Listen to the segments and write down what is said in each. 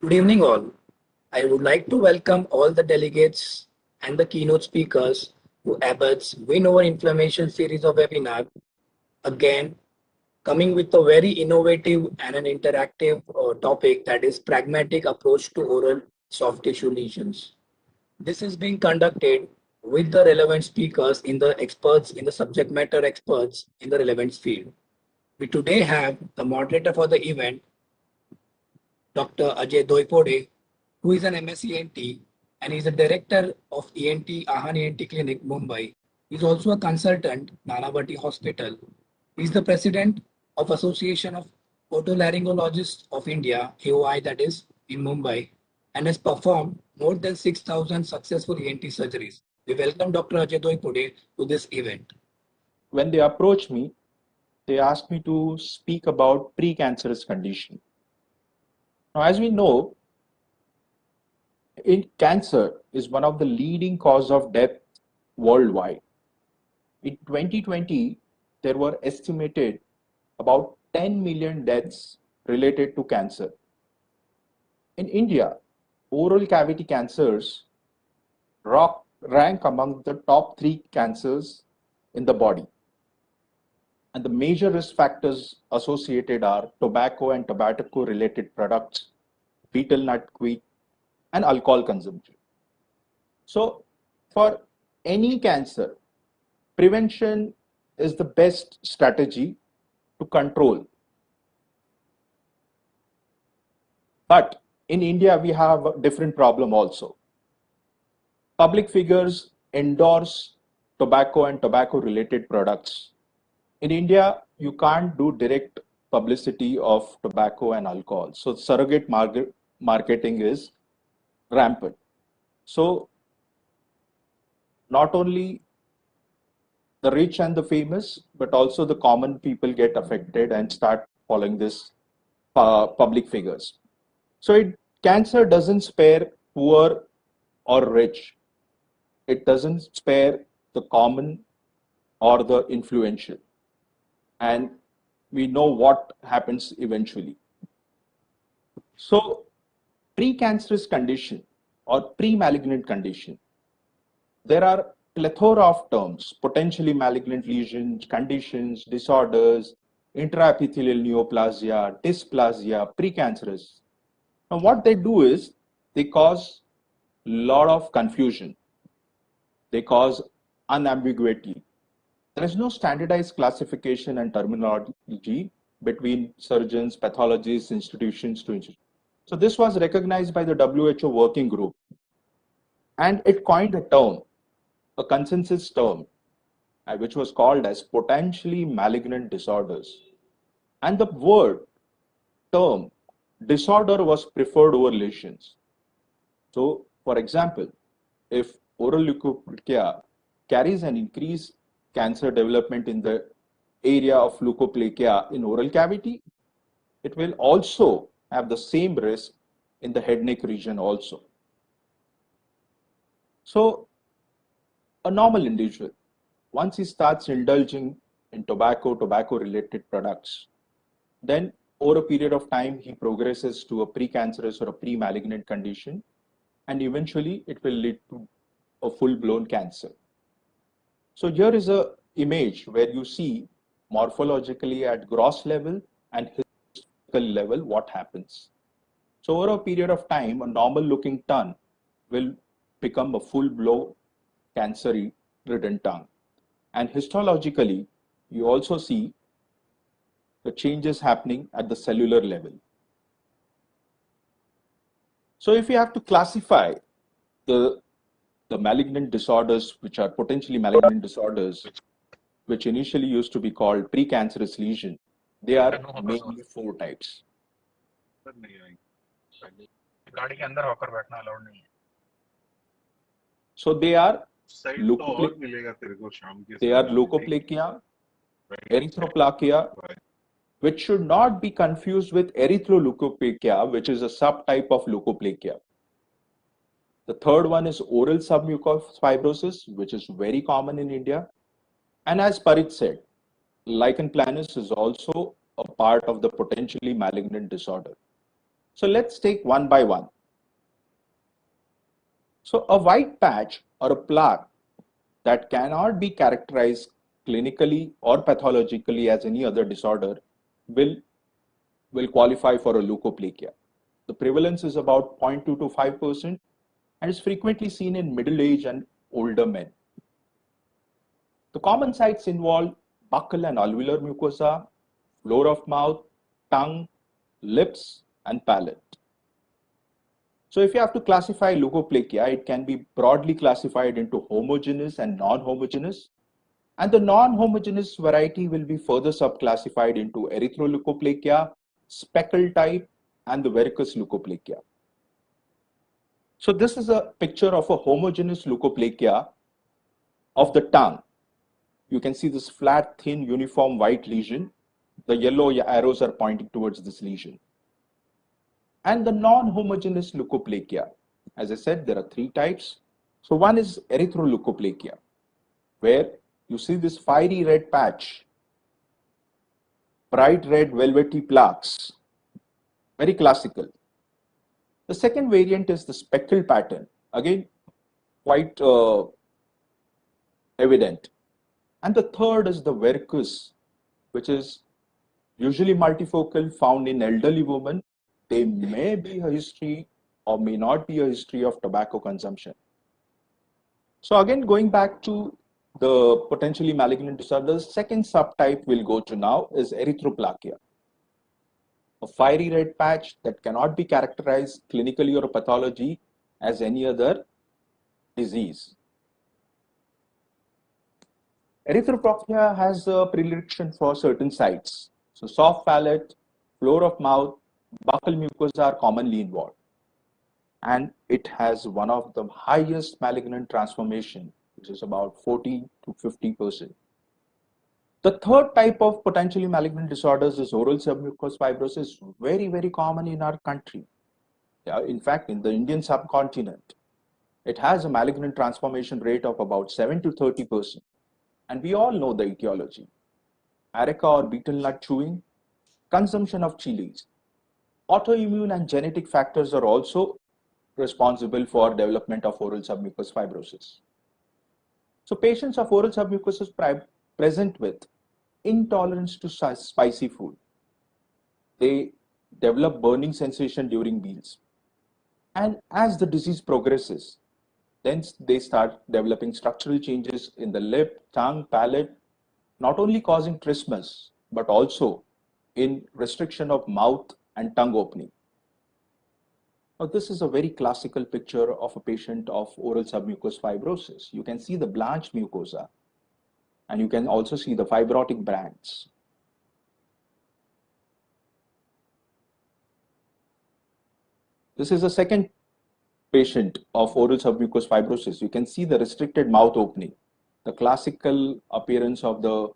Good evening, all. I would like to welcome all the delegates and the keynote speakers to Abbott's Win Over Inflammation series of webinar. Again, coming with a very innovative and an interactive topic that is pragmatic approach to oral soft tissue lesions. This is being conducted with the relevant speakers in the experts in the subject matter experts in the relevant field. We today have the moderator for the event, Dr. Ajay Doiphode, who is an MSc ENT and is the director of ENT Ahan ENT Clinic, Mumbai. He is also a consultant, Nanavati Hospital. He is the president of Association of Otolaryngologists of India, AOI, that is, in Mumbai, and has performed more than 6,000 successful ENT surgeries. We welcome Dr. Ajay Doiphode to this event. When they approached me, they asked me to speak about precancerous condition. Now, as we know, cancer is one of the leading cause of death worldwide. In 2020, there were estimated about 10 million deaths related to cancer. In India, oral cavity cancers rank among the top 3 cancers in the body. And the major risk factors associated are tobacco and tobacco-related products, betel nut wheat, and alcohol consumption. So for any cancer, prevention is the best strategy to control. But in India, we have a different problem also. Public figures endorse tobacco and tobacco-related products. In India, you can't do direct publicity of tobacco and alcohol. So surrogate marketing is rampant. So not only the rich and the famous, but also the common people get affected and start following this public figures. So cancer doesn't spare poor or rich. It doesn't spare the common or the influential. And we know what happens eventually. So precancerous condition or pre-malignant condition, there are plethora of terms: potentially malignant lesions, conditions, disorders, intraepithelial neoplasia, dysplasia, precancerous. Now what they do is they cause a lot of confusion. They cause unambiguity. There is no standardized classification and terminology between surgeons, pathologists, institutions to institutions. So this was recognized by the WHO working group, and it coined a term, a consensus term, which was called as potentially malignant disorders. And the term disorder was preferred over lesions. So for example, if oral leukoplakia carries an increased cancer development in the area of leukoplakia in oral cavity, it will also have the same risk in the head neck region also. So a normal individual, once he starts indulging in tobacco-related products, then over a period of time, he progresses to a precancerous or a pre-malignant condition, and eventually it will lead to a full-blown cancer. So here is an image where you see morphologically at gross level and histological level what happens. So over a period of time, a normal looking tongue will become a full-blown cancer-ridden tongue. And histologically, you also see the changes happening at the cellular level. So if you have to classify the malignant disorders, which are potentially malignant disorders, which initially used to be called precancerous lesion, they are mainly 4 types. So they are leukoplakia, erythroplakia, which should not be confused with erythroleukoplakia, which is a subtype of leukoplakia. The third one is oral submucous fibrosis, which is very common in India. And as Parit said, Lichen planus is also a part of the potentially malignant disorder. So let's take one by one. So a white patch or a plaque that cannot be characterized clinically or pathologically as any other disorder will qualify for a leukoplakia. The prevalence is about 0.2 to 5% and is frequently seen in middle-aged and older men. The common sites involve buccal and alveolar mucosa, floor of mouth, tongue, lips, and palate. So if you have to classify leukoplakia, it can be broadly classified into homogeneous and non-homogeneous. And the non-homogeneous variety will be further subclassified into erythroleukoplakia, speckle type, and the verrucous leukoplakia. So this is a picture of a homogeneous leukoplakia of the tongue. You can see this flat, thin, uniform white lesion. The yellow arrows are pointing towards this lesion. And the non-homogeneous leukoplakia, as I said, there are three types. So one is erythroleukoplakia, where you see this fiery red patch, bright red velvety plaques, very classical. The second variant is the speckle pattern, again quite evident. And the third is the verrucous, which is usually multifocal, found in elderly women. There may be a history or may not be a history of tobacco consumption. So again, going back to the potentially malignant disorders, second subtype we'll go to now is erythroplakia, a fiery red patch that cannot be characterized clinically or pathology as any other disease. Erythroplakia has a predilection for certain sites. So soft palate, floor of mouth, buccal mucosa are commonly involved. And it has one of the highest malignant transformation, which is about 40 to 50%. The third type of potentially malignant disorders is oral submucous fibrosis, very, very common in our country. Yeah, in fact, in the Indian subcontinent, it has a malignant transformation rate of about 7 to 30%. And we all know the etiology. Areca or betel nut chewing, consumption of chilies. Autoimmune and genetic factors are also responsible for development of oral submucous fibrosis. So patients of oral submucosis present with intolerance to spicy food. They develop burning sensation during meals. And as the disease progresses, then they start developing structural changes in the lip, tongue, palate, not only causing trismus, but also in restriction of mouth and tongue opening. Now, this is a very classical picture of a patient of oral submucous fibrosis. You can see the blanched mucosa, and you can also see the fibrotic bands. This is a second patient of oral submucous fibrosis. You can see the restricted mouth opening, the classical appearance of the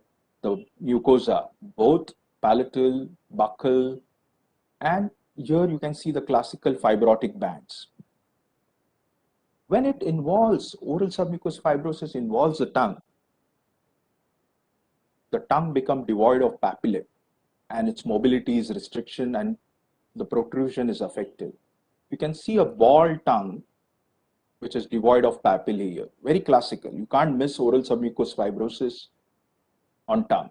mucosa, both palatal, buccal, and here you can see the classical fibrotic bands. When it involves oral submucous fibrosis involves the tongue becomes devoid of papillae and its mobility is restriction and the protrusion is affected. You can see a ball tongue which is devoid of papillae here. Very classical. You can't miss oral submucous fibrosis on tongue.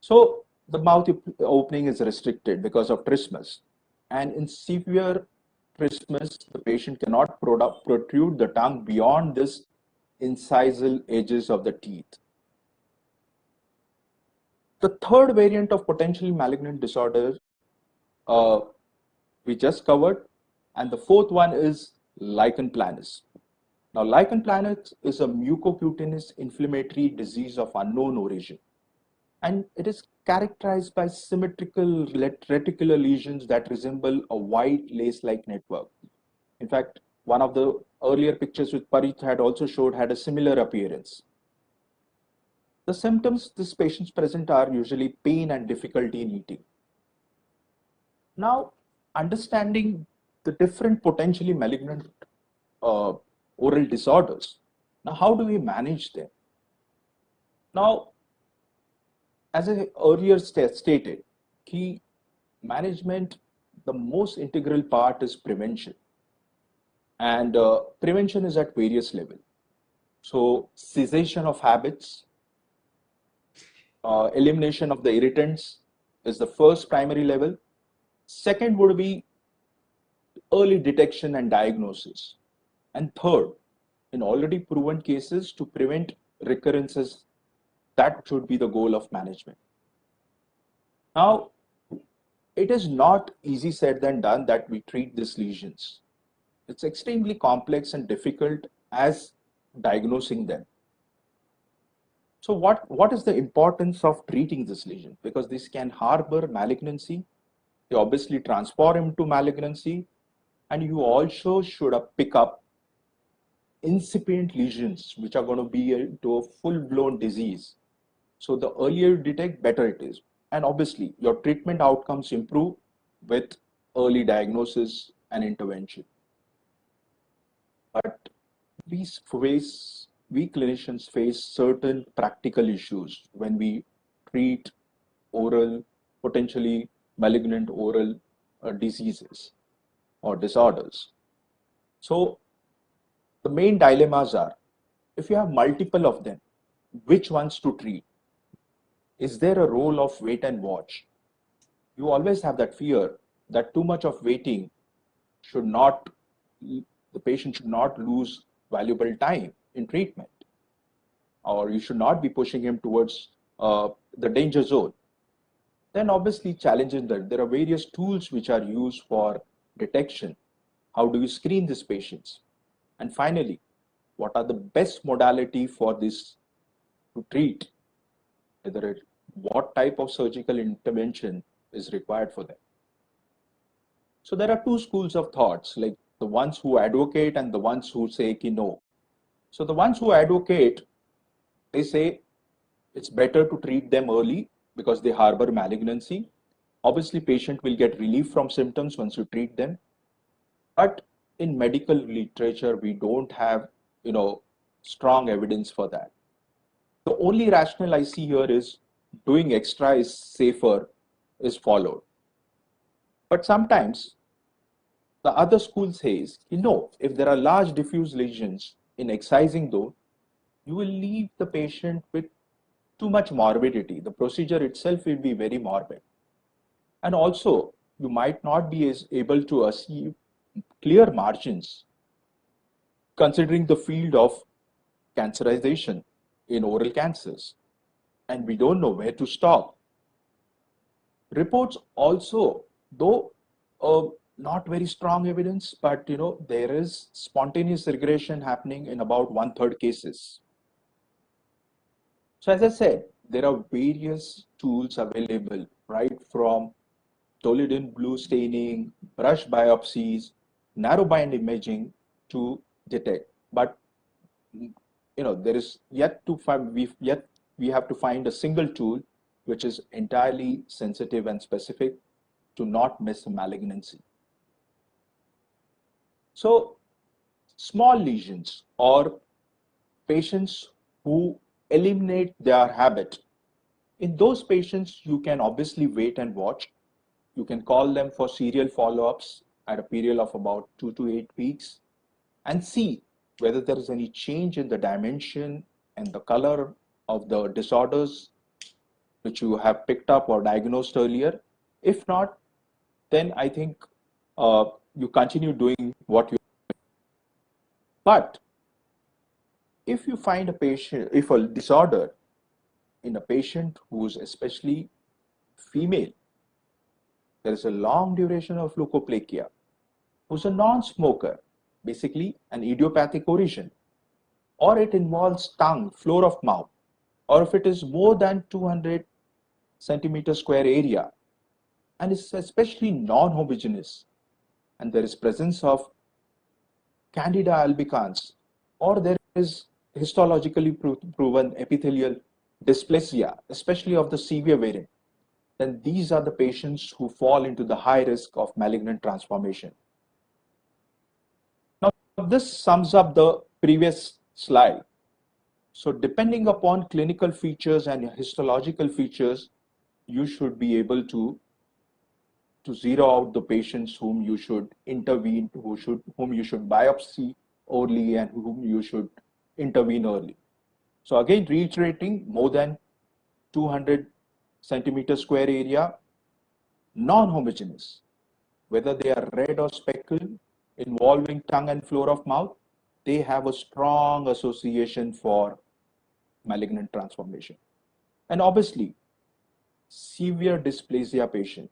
So the mouth opening is restricted because of trismus. And in severe trismus, the patient cannot protrude the tongue beyond this incisal edges of the teeth. The third variant of potentially malignant disorder we just covered, and the fourth one is Lichen planus. Now, Lichen planus is a mucocutaneous inflammatory disease of unknown origin, and it is characterized by symmetrical reticular lesions that resemble a white lace-like network. In fact, one of the earlier pictures with Parit had also showed had a similar appearance. The symptoms this patients present are usually pain and difficulty in eating. Now, understanding the different potentially malignant oral disorders. Now, how do we manage them? Now, as I earlier stated, key management the most integral part is prevention. And prevention is at various levels. So cessation of habits, elimination of the irritants is the first primary level. Second would be early detection and diagnosis. And third, in already proven cases, to prevent recurrences, that should be the goal of management. Now, it is not easy said than done that we treat these lesions. It's extremely complex and difficult as diagnosing them. So what is the importance of treating this lesion? Because this can harbor malignancy, they obviously transform into malignancy, and you also should pick up incipient lesions which are going to be into a full-blown disease. So the earlier you detect, better it is. And obviously your treatment outcomes improve with early diagnosis and intervention. But we clinicians face certain practical issues when we treat oral, potentially malignant oral diseases or disorders. So the main dilemmas are, if you have multiple of them, which ones to treat? Is there a role of wait and watch? You always have that fear that too much of waiting should not, the patient should not lose valuable time in treatment, or you should not be pushing him towards the danger zone. Then obviously challenges that there are various tools which are used for detection. How do you screen these patients? And finally, what are the best modality for this to treat? What type of surgical intervention is required for them? So there are two schools of thoughts, like the ones who advocate and the ones who say no. So the ones who advocate, they say it's better to treat them early because they harbor malignancy. Obviously, patient will get relief from symptoms once you treat them. But in medical literature, we don't have, strong evidence for that. The only rationale I see here is doing extra is safer is followed. But sometimes the other school says, if there are large diffuse lesions, in excising those, you will leave the patient with too much morbidity. The procedure itself will be very morbid. And also, you might not be able to achieve clear margins considering the field of cancerization in oral cancers. And we don't know where to stop. Reports also, though not very strong evidence, but there is spontaneous regression happening in about 1/3 cases. So as I said, there are various tools available, right from Toledan blue staining, brush biopsies, narrowband imaging to detect. But there is yet to find we have to find a single tool which is entirely sensitive and specific to not miss a malignancy. So small lesions or patients who eliminate their habit, in those patients you can obviously wait and watch. You can call them for serial follow-ups at a period of about 2 to 8 weeks and see whether there is any change in the dimension and the color of the disorders which you have picked up or diagnosed earlier. If not, then I think you continue doing what you. But if you find a patient, if a disorder in a patient who's especially female, there is a long duration of leukoplakia, who's a non-smoker, basically an idiopathic origin, or it involves tongue, floor of mouth, or if it is more than 200 centimeter square area, and is especially non-homogeneous, and there is presence of Candida albicans, or there is histologically proven epithelial dysplasia, especially of the severe variant, then these are the patients who fall into the high risk of malignant transformation. Now, this sums up the previous slide. So depending upon clinical features and histological features, you should be able to to zero out the patients whom you should intervene, whom you should biopsy early and whom you should intervene early. So again, reiterating, more than 200 centimeter square area, non-homogeneous, whether they are red or speckled, involving tongue and floor of mouth, they have a strong association for malignant transformation. And obviously, severe dysplasia patient,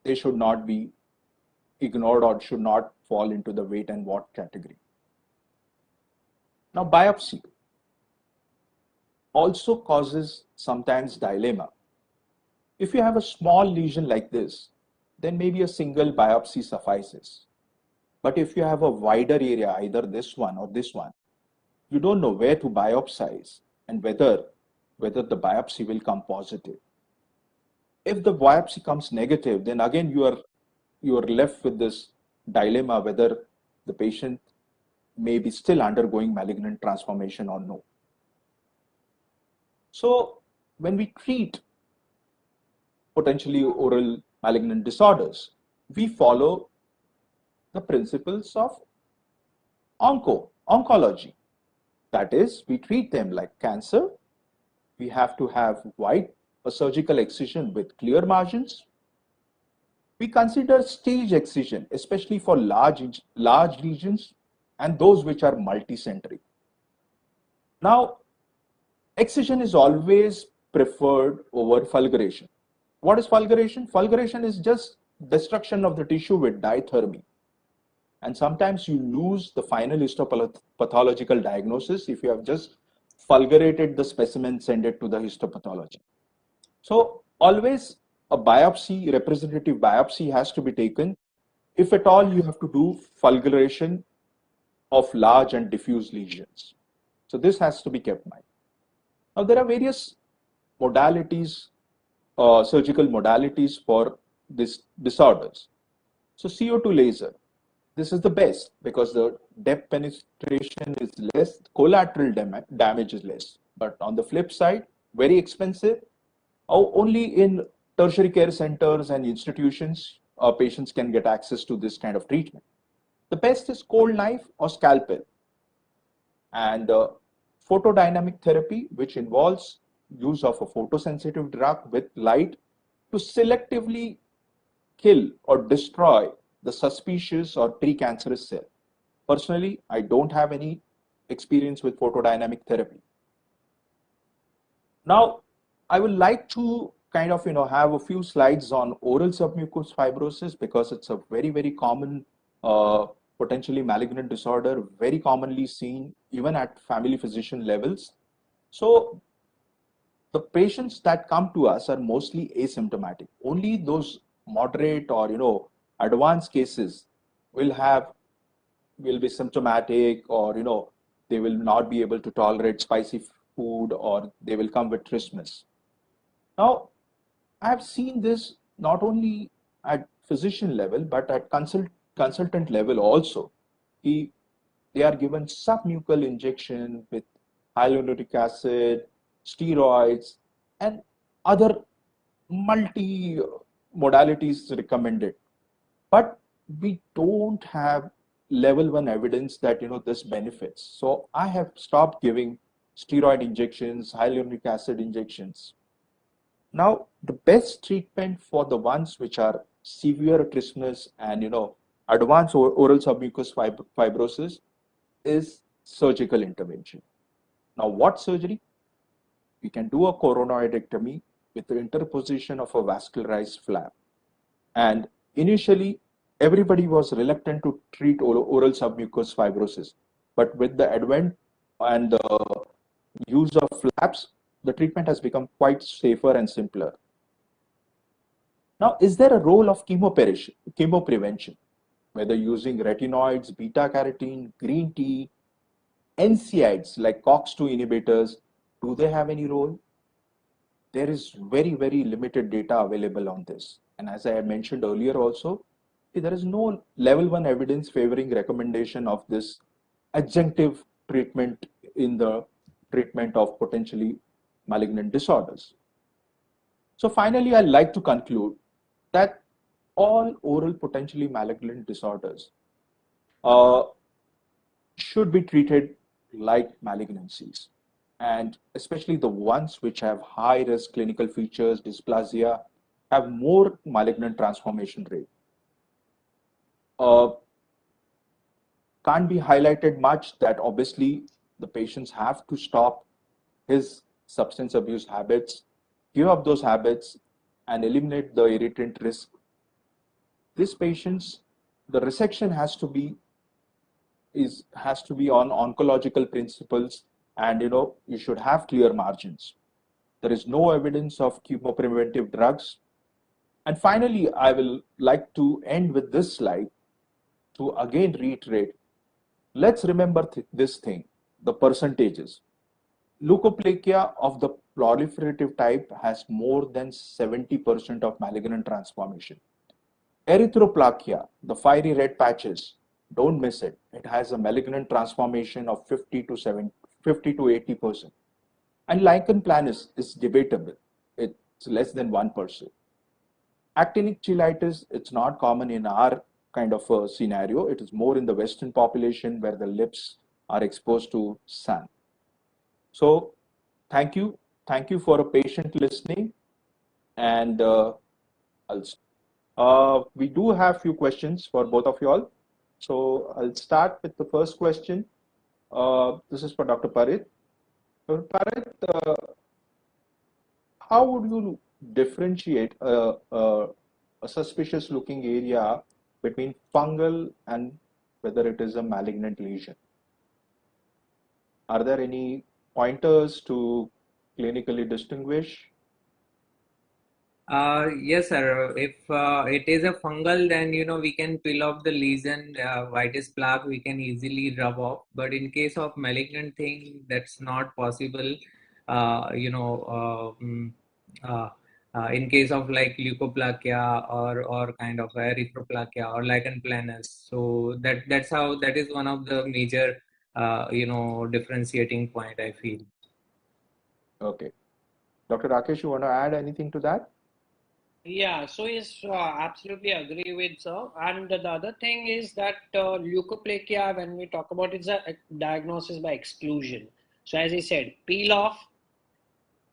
they should not be ignored or should not fall into the wait and watch category. Now, biopsy also causes sometimes dilemma. If you have a small lesion like this, then maybe a single biopsy suffices. But if you have a wider area, either this one or this one, you don't know where to biopsize and whether the biopsy will come positive. If the biopsy comes negative, then again you are left with this dilemma whether the patient may be still undergoing malignant transformation or no. So when we treat potentially oral malignant disorders, we follow the principles of oncology. That is, we treat them like cancer. We have to have a surgical excision with clear margins. We consider stage excision, especially for large lesions and those which are multicentric. Now, excision is always preferred over fulguration. What is fulguration? Fulguration is just destruction of the tissue with diathermy. And sometimes you lose the final histopathological diagnosis if you have just fulgurated the specimen, send it to the histopathology. So always a biopsy, representative biopsy has to be taken. If at all you have to do fulguration of large and diffuse lesions. So this has to be kept in mind. Now there are various modalities, surgical modalities for these disorders. So CO2 laser, this is the best because the depth penetration is less, collateral damage is less. But on the flip side, very expensive. Only in tertiary care centers and institutions, patients can get access to this kind of treatment. The best is cold knife or scalpel. And photodynamic therapy, which involves use of a photosensitive drug with light to selectively kill or destroy the suspicious or precancerous cell. Personally, I don't have any experience with photodynamic therapy. Now, I would like to kind of have a few slides on oral submucous fibrosis because it's a very, very common potentially malignant disorder, very commonly seen even at family physician levels. So the patients that come to us are mostly asymptomatic. Only those moderate or advanced cases will be symptomatic, or they will not be able to tolerate spicy food, or they will come with trismus. Now, I have seen this not only at physician level but at consultant level also. They are given submucal injection with hyaluronic acid, steroids, and other multi modalities recommended. But we don't have level 1 evidence that this benefits. So I have stopped giving steroid injections, hyaluronic acid injections. Now, the best treatment for the ones which are severe trismus and advanced oral submucous fibrosis is surgical intervention. Now, what surgery? We can do a coronoidectomy with the interposition of a vascularized flap. And initially, everybody was reluctant to treat oral submucous fibrosis. But with the advent and the use of flaps, the treatment has become quite safer and simpler. Now, is there a role of chemoprevention, whether using retinoids, beta-carotene, green tea, NSAIDs like COX-2 inhibitors? Do they have any role? There is very, very limited data available on this. And as I had mentioned earlier also, there is no level 1 evidence favoring recommendation of this adjunctive treatment in the treatment of potentially malignant disorders. So finally, I'd like to conclude that all oral potentially malignant disorders uh, should be treated like malignancies. And especially the ones which have high risk clinical features, dysplasia, have more malignant transformation rate. Uh, can't be highlighted much that obviously the patients have to stop his substance abuse habits, give up those habits, and eliminate the irritant risk. These patients, the resection has to be on oncological principles, and you should have clear margins. There is no evidence of chemopreventive drugs. And finally, I will like to end with this slide to again reiterate. Let's remember this thing, the percentages. Leukoplakia of the proliferative type has more than 70% of malignant transformation. Erythroplakia, the fiery red patches, don't miss it. It has a malignant transformation of 50 to 80%. And Lichen planus is debatable. It's less than 1%. Actinic cheilitis, it's not common in our kind of a scenario. It is more in the Western population where the lips are exposed to sun. So thank you. Thank you for a patient listening. And we do have few questions for both of you all. So I'll start with the first question. This is for Dr. Parit. Dr. Parit, how would you differentiate a suspicious looking area between fungal and whether it is a malignant lesion? Are there any pointers to clinically distinguish? Yes, sir. If it is a fungal, then we can peel off the lesion, whitish plaque, we can easily rub off. But in case of malignant thing, that's not possible. Uh, you know, uh, mm, uh, in case of like leukoplakia or kind of erythroplakia or lichen planus, so that is one of the major differentiating point I feel. Okay. Dr. Rakesh, you want to add anything to that? Yeah, so yes, absolutely agree with sir. And the other thing is that leukoplakia, when we talk about it's a diagnosis by exclusion. So as I said, peel off.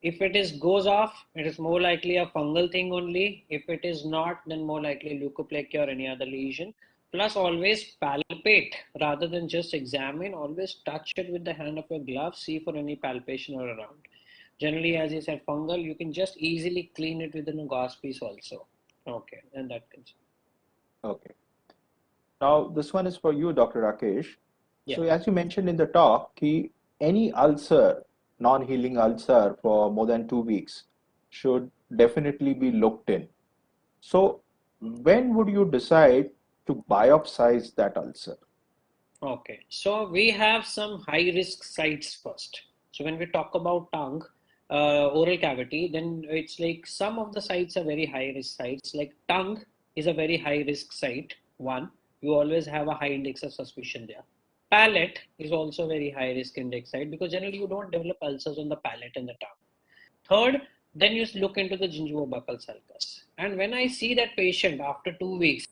If it is goes off, it is more likely a fungal thing only. If it is not, then more likely leukoplakia or any other lesion. Plus, always palpate rather than just examine. Always touch it with the hand of your glove. See for any palpation or around. Generally, as you said, fungal, you can just easily clean it with a gauze piece also. Okay, and that can. Okay. Now, this one is for you, Dr. Rakesh. Yeah. So, as you mentioned in the talk, any ulcer, non-healing ulcer for more than 2 weeks should definitely be looked in. So, when would you decide to biopsize that ulcer? Okay, so we have some high risk sites first. So when we talk about tongue, oral cavity, then it's like some of the sites are very high risk sites. Like tongue is a very high risk site. One, you always have a high index of suspicion there. Palate is also very high risk index site because generally you don't develop ulcers on the palate and the tongue. Third, then you look into the gingivobuccal sulcus. And when I see that patient after 2 weeks,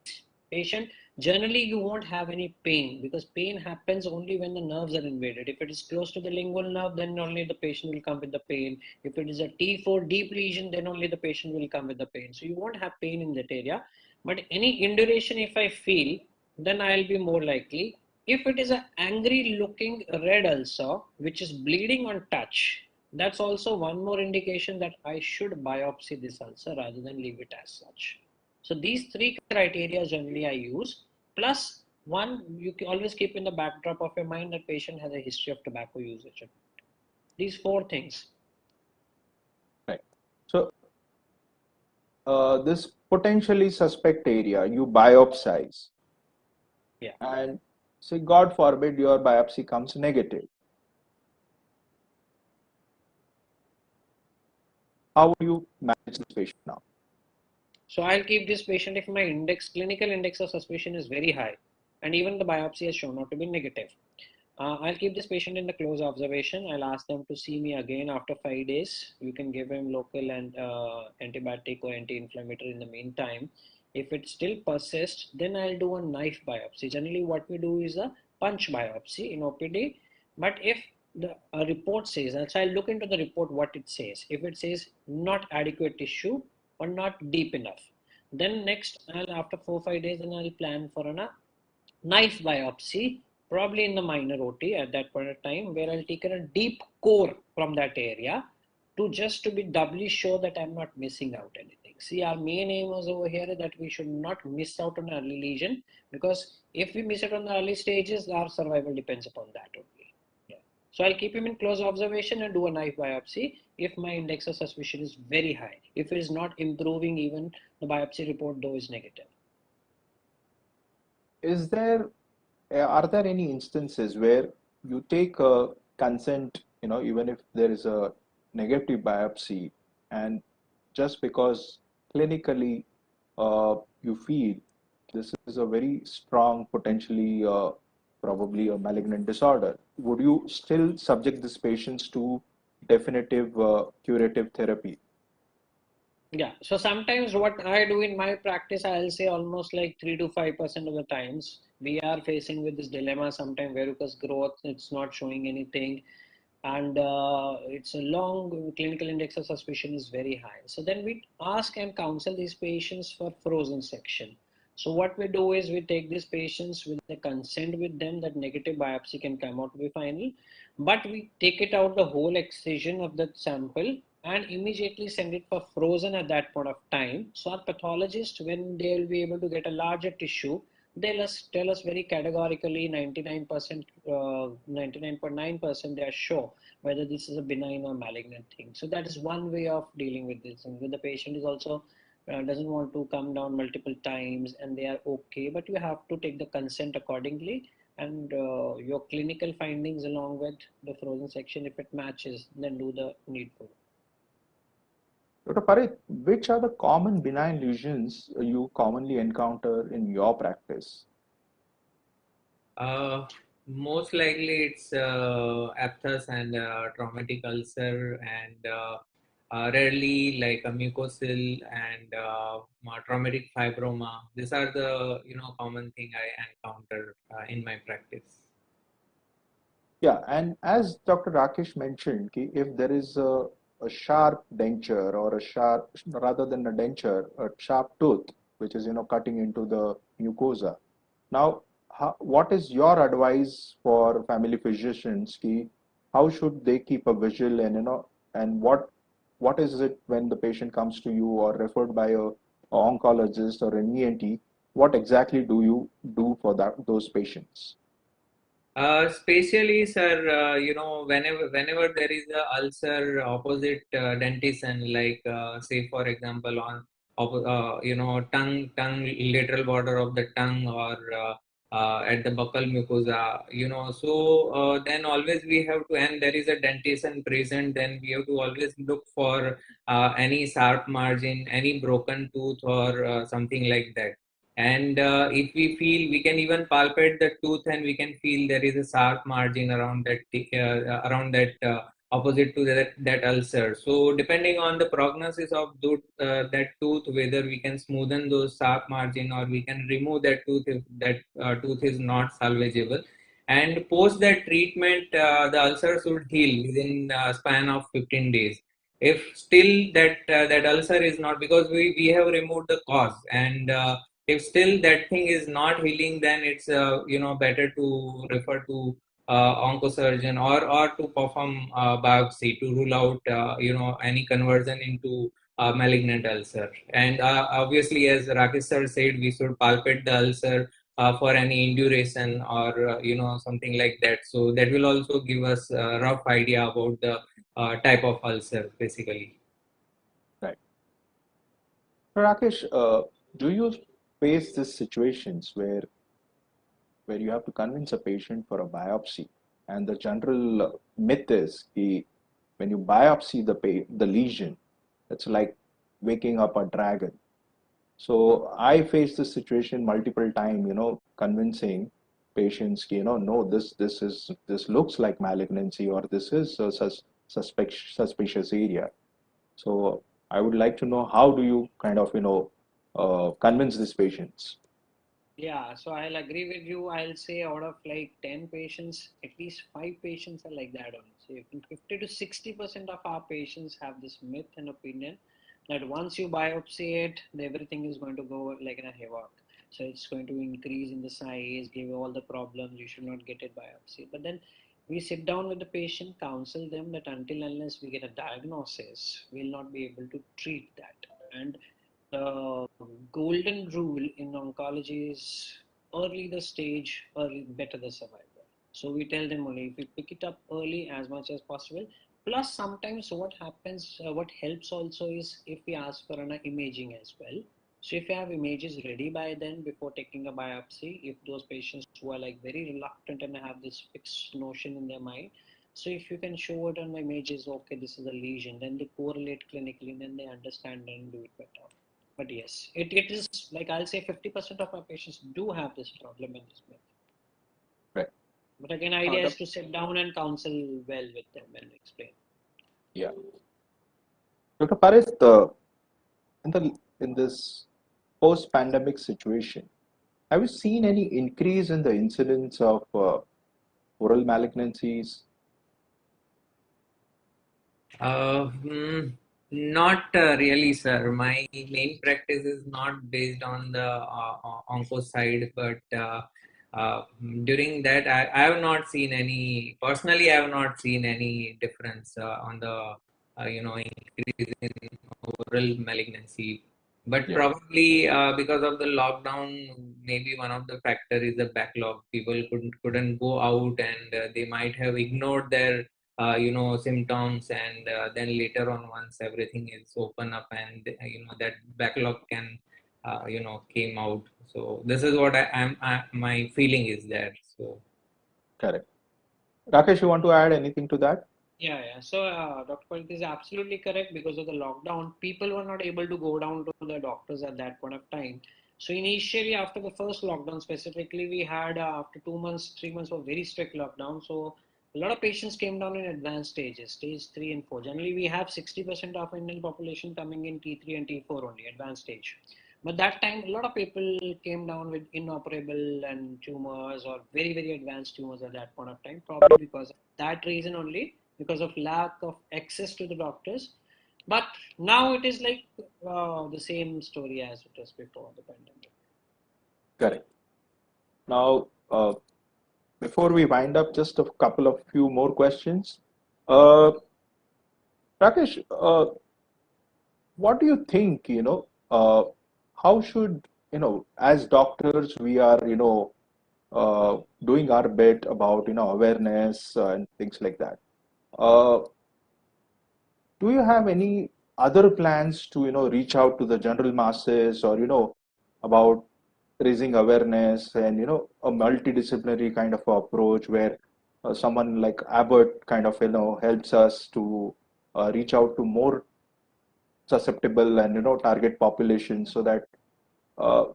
patient generally you won't have any pain because pain happens only when the nerves are invaded. If it is close to the lingual nerve, then only the patient will come with the pain. If it is a T4 deep lesion, then only the patient will come with the pain. So you won't have pain in that area. But any induration, if I feel, then I'll be more likely. If it is an angry looking red ulcer, which is bleeding on touch, that's also one more indication that I should biopsy this ulcer rather than leave it as such. So these three criteria generally I use. Plus one, you can always keep in the backdrop of your mind that patient has a history of tobacco usage. These four things. Right. So, this potentially suspect area, you biopsize, Yeah. and say, God forbid, your biopsy comes negative. How would you manage this patient now? So I'll keep this patient if my clinical index of suspicion is very high, and even the biopsy has shown out to be negative. I'll keep this patient in the close observation. I'll ask them to see me again after 5 days. You can give him local and antibiotic or anti-inflammatory in the meantime. If it still persists, then I'll do a knife biopsy. Generally, what we do is a punch biopsy in OPD. But if the report says, and so I'll look into the report what it says. If it says not adequate tissue or not deep enough, then next, after 4 or 5 days, then I'll plan for a knife biopsy, probably in the minor OT at that point of time, where I'll take a deep core from that area to be doubly sure that I'm not missing out anything. See, our main aim was over here that we should not miss out on early lesion, because if we miss it on the early stages, our survival depends upon that only. Yeah. So I'll keep him in close observation and do a knife biopsy if my index of suspicion is very high. If it is not improving, even the biopsy report though is negative. Is there, are there any instances where you take a consent, even if there is a negative biopsy, and just because clinically you feel this is a very strong, potentially probably a malignant disorder, would you still subject these patients to definitive curative therapy? Yeah, so sometimes what I do in my practice, I'll say almost like 3 to 5% of the times we are facing with this dilemma. Sometimes verrucous growth, it's not showing anything, and it's a long clinical index of suspicion is very high. So then we ask and counsel these patients for frozen section. So what we do is we take these patients with the consent with them that negative biopsy can come out to be final, but we take it out the whole excision of the sample and immediately send it for frozen at that point of time. So our pathologist, when they will be able to get a larger tissue, they'll tell us very categorically 99%, 99.9% they are sure whether this is a benign or malignant thing. So that is one way of dealing with this. And when the patient is also doesn't want to come down multiple times and they are okay, but you have to take the consent accordingly, and your clinical findings along with the frozen section, if it matches, then do the needful. Dr. Parit, which are the common benign lesions you commonly encounter in your practice? Uh, Most likely it's aphthous and traumatic ulcer, and rarely like a mucosal and traumatic fibroma. These are the common thing I encounter in my practice. Yeah, and as Dr. Rakesh mentioned, if there is a sharp denture or a sharp, rather than a denture, a sharp tooth, which is, cutting into the mucosa. Now, what is your advice for family physicians? How should they keep a vigil, and, and what is it when the patient comes to you or referred by a oncologist or an ENT? What exactly do you do for those patients? Spatially, sir, whenever there is a ulcer opposite dentition, like say for example on tongue lateral border of the tongue, or at the buccal mucosa, so then always we have to, and there is a dentition present, then we have to always look for any sharp margin, any broken tooth, or something like that. And if we feel, we can even palpate the tooth and we can feel there is a sharp margin around that opposite to that ulcer. So depending on the prognosis of that tooth, whether we can smoothen those sharp margin or we can remove that tooth if that tooth is not salvageable. And post that treatment, the ulcer should heal within a span of 15 days. If still that ulcer is not, because we have removed the cause, and if still that thing is not healing, then it's better to refer to oncosurgeon, or to perform biopsy to rule out any conversion into malignant ulcer. And obviously, as Rakesh sir said, we should palpate the ulcer for any induration or something like that. So that will also give us a rough idea about the type of ulcer basically. Right. Rakesh, do you face these situations where you have to convince a patient for a biopsy, and the general myth is when you biopsy the lesion, it's like waking up a dragon. So I faced this situation multiple times, convincing patients, no, this looks like malignancy, or this is a suspicious area. So I would like to know, how do you kind of, convince these patients? Yeah, so I'll agree with you. I'll say out of like 10 patients, at least 5 patients are like that only. So 50 to 60% of our patients have this myth and opinion that once you biopsy it, everything is going to go like in a havoc. So it's going to increase in the size, give you all the problems, you should not get it biopsy. But then we sit down with the patient, counsel them that until unless we get a diagnosis, we'll not be able to treat that. And the golden rule in oncology is early the stage, early better the survival. So we tell them only if we pick it up early as much as possible. Plus, sometimes what happens, what helps also is if we ask for an imaging as well. So if you have images ready by then before taking a biopsy, if those patients who are like very reluctant and have this fixed notion in their mind, so if you can show it on the images, okay, this is a lesion, then they correlate clinically, then they understand and do it better. But yes, it is like I'll say 50% of our patients do have this problem in this myth. Right. But again, idea is to sit down and counsel well with them and explain. Yeah. Dr. Paris, in this post-pandemic situation, have you seen any increase in the incidence of oral malignancies? Not really, sir. My main practice is not based on the onco side, but during that, I have not seen any, personally, I have not seen any difference on the, increase in oral malignancy. But Yeah. probably because of the lockdown, maybe one of the factor is the backlog. People couldn't go out, and they might have ignored their symptoms, and then later on, once everything is open up, and that backlog can came out. So this is what my feeling is there. So Correct. Rakesh, you want to add anything to that? Yeah. So Dr. Parit is absolutely correct. Because of the lockdown, people were not able to go down to the doctors at that point of time. So initially, after the first lockdown specifically, we had after 2 months, 3 months of very strict lockdown. So a lot of patients came down in advanced stages, stage 3 and 4. Generally, we have 60% of Indian population coming in T3 and T4 only, advanced stage. But that time, a lot of people came down with inoperable and tumors or very, very advanced tumors at that point of time, probably because of that reason only, because of lack of access to the doctors. But now it is like the same story as it was before the pandemic. Correct. Now, before we wind up, just a couple of few more questions. Rakesh, what do you think, how should, as doctors, we are, doing our bit about, awareness and things like that. Uh, do you have any other plans to, reach out to the general masses or, about raising awareness and, a multidisciplinary kind of approach where someone like Abbott kind of, helps us to reach out to more susceptible and target population so that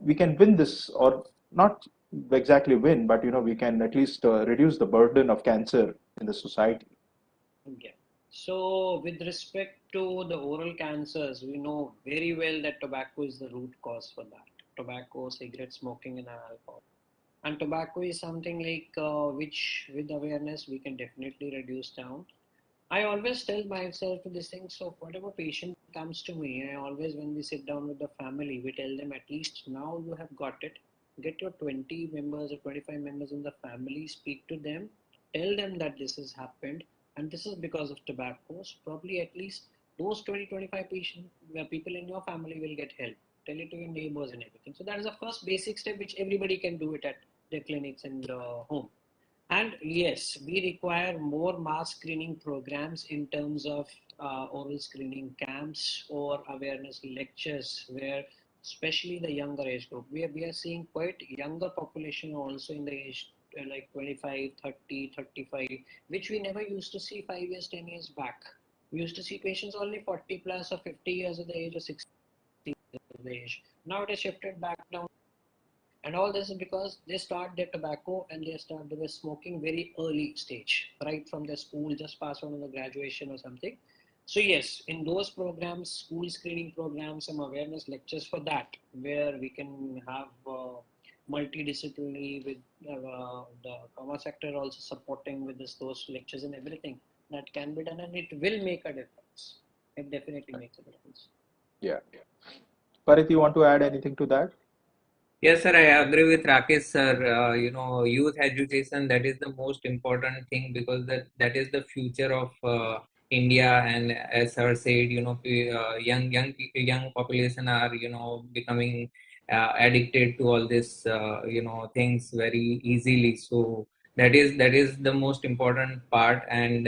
we can win this, or not exactly win, but we can at least reduce the burden of cancer in the society. Yeah. So with respect to the oral cancers, we know very well that tobacco is the root cause for that. Tobacco, cigarette smoking, and alcohol. And tobacco is something like which, with awareness, we can definitely reduce down. I always tell myself this thing. So whatever patient comes to me, I always, when we sit down with the family, we tell them at least now you have got it. Get your 20 members or 25 members in the family, speak to them, tell them that this has happened and this is because of tobacco. So probably at least those 20-25 people in your family will get help. Tell it to your neighbors and everything. So that is the first basic step which everybody can do it at their clinics and home. And yes, we require more mass screening programs in terms of oral screening camps or awareness lectures where especially the younger age group, we are seeing quite younger population also in the age like 25, 30, 35, which we never used to see 5 years, 10 years back. We used to see patients only 40 plus or 50 years of the age or 60 years of the age. Now it has shifted back down, and all this is because they start their tobacco and they start their smoking very early stage, right from their school, just pass on the graduation or something. So yes, in those programs, school screening programs, some awareness lectures for that, where we can have multidisciplinary with the commerce sector also supporting with this, those lectures and everything that can be done, and it will make a difference. It definitely makes a difference. Yeah. Parit, you want to add anything to that? Yes, sir, I agree with Rakesh, sir. Youth education, that is the most important thing, because that is the future of India. And as sir said, young population are, becoming addicted to all this, things very easily. So that is the most important part. And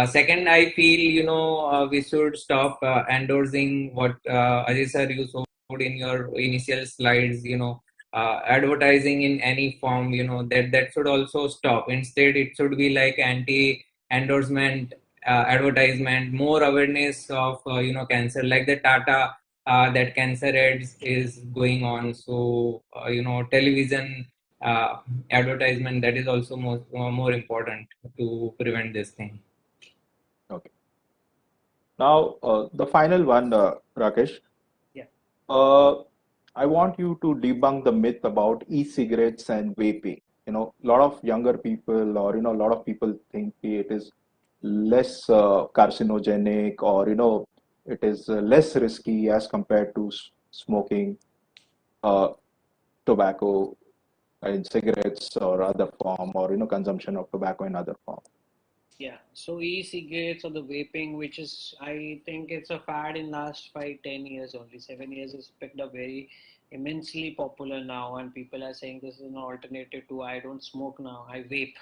second, I feel, we should stop endorsing what Ajay sir you showed in your initial slides, advertising in any form, that should also stop. Instead, it should be like anti-endorsement advertisement, more awareness of, cancer, like the Tata, that cancer ads is going on. So, television advertisement, that is also more important to prevent this thing. Okay. Now, the final one, Rakesh. Yeah. I want you to debunk the myth about e-cigarettes and vaping. A lot of younger people, or a lot of people think it is less carcinogenic, or it is less risky as compared to smoking uh, tobacco in cigarettes or other form, or consumption of tobacco in other form. Yeah, so e-cigarettes or the vaping, which is, I think it's a fad in last 5, 10 years only. 7 years has picked up very immensely popular now, and people are saying this is an alternative to I don't smoke now, I vape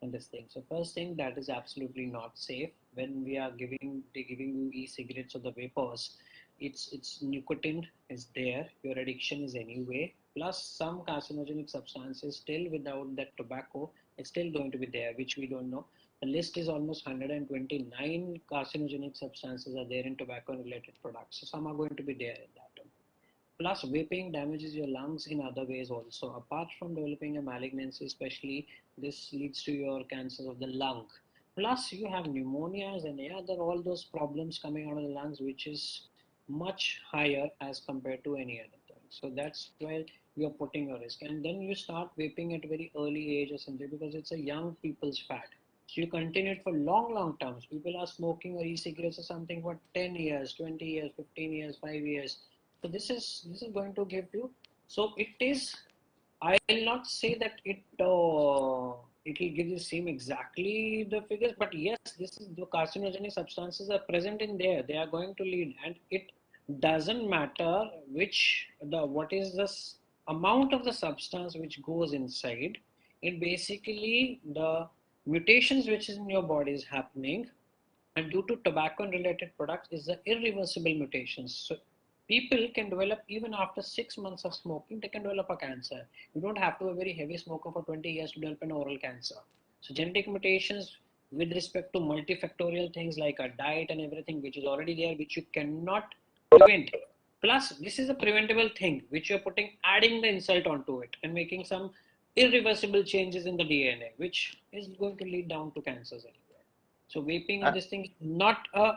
and this thing. So first thing, that is absolutely not safe. When we are giving you e-cigarettes or the vapors, it's nicotine is there, your addiction is anyway, plus some carcinogenic substances still without that tobacco, it's still going to be there, which we don't know. The list is almost 129 carcinogenic substances are there in tobacco and related products. So some are going to be there in that. Plus, vaping damages your lungs in other ways also. Apart from developing a malignancy, especially, this leads to your cancers of the lung. Plus, you have pneumonias and other all those problems coming out of the lungs, which is much higher as compared to any other thing. So that's where you're putting a risk. And then you start vaping at a very early age or something, because it's a young people's fad. So you continue it for long, long terms. People are smoking or e-cigarettes or something for 10 years, 20 years, 15 years, 5 years. So this is going to give you. So it is. I will not say that it will give you same exactly the figures, but yes, this is the carcinogenic substances are present in there. They are going to lead, and it doesn't matter what is this amount of the substance which goes inside. It basically the mutations which is in your body is happening, and due to tobacco and related products is the irreversible mutations. So people can develop, even after 6 months of smoking, they can develop a cancer. You don't have to be a very heavy smoker for 20 years to develop an oral cancer. So genetic mutations with respect to multifactorial things like a diet and everything, which is already there, which you cannot prevent. Plus, this is a preventable thing which you're adding the insult onto it and making some irreversible changes in the DNA, which is going to lead down to cancers anyway. So vaping and A- this thing is not a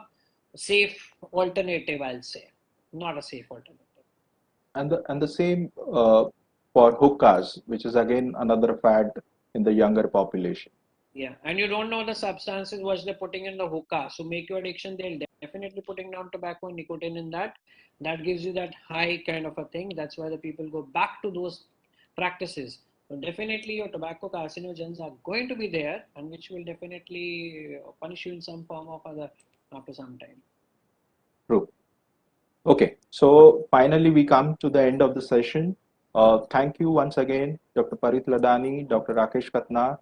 safe alternative, I'll say. Not a safe alternative. And the same for hookahs, which is again another fad in the younger population. Yeah, and you don't know the substances what they're putting in the hookah. So make your addiction, they'll definitely putting down tobacco and nicotine in that. That gives you that high kind of a thing. That's why the people go back to those practices. So definitely your tobacco carcinogens are going to be there, and which will definitely punish you in some form or other after some time. True. Okay, so finally we come to the end of the session. Thank you once again, Dr. Parit Ladani, Dr. Rakesh Katna,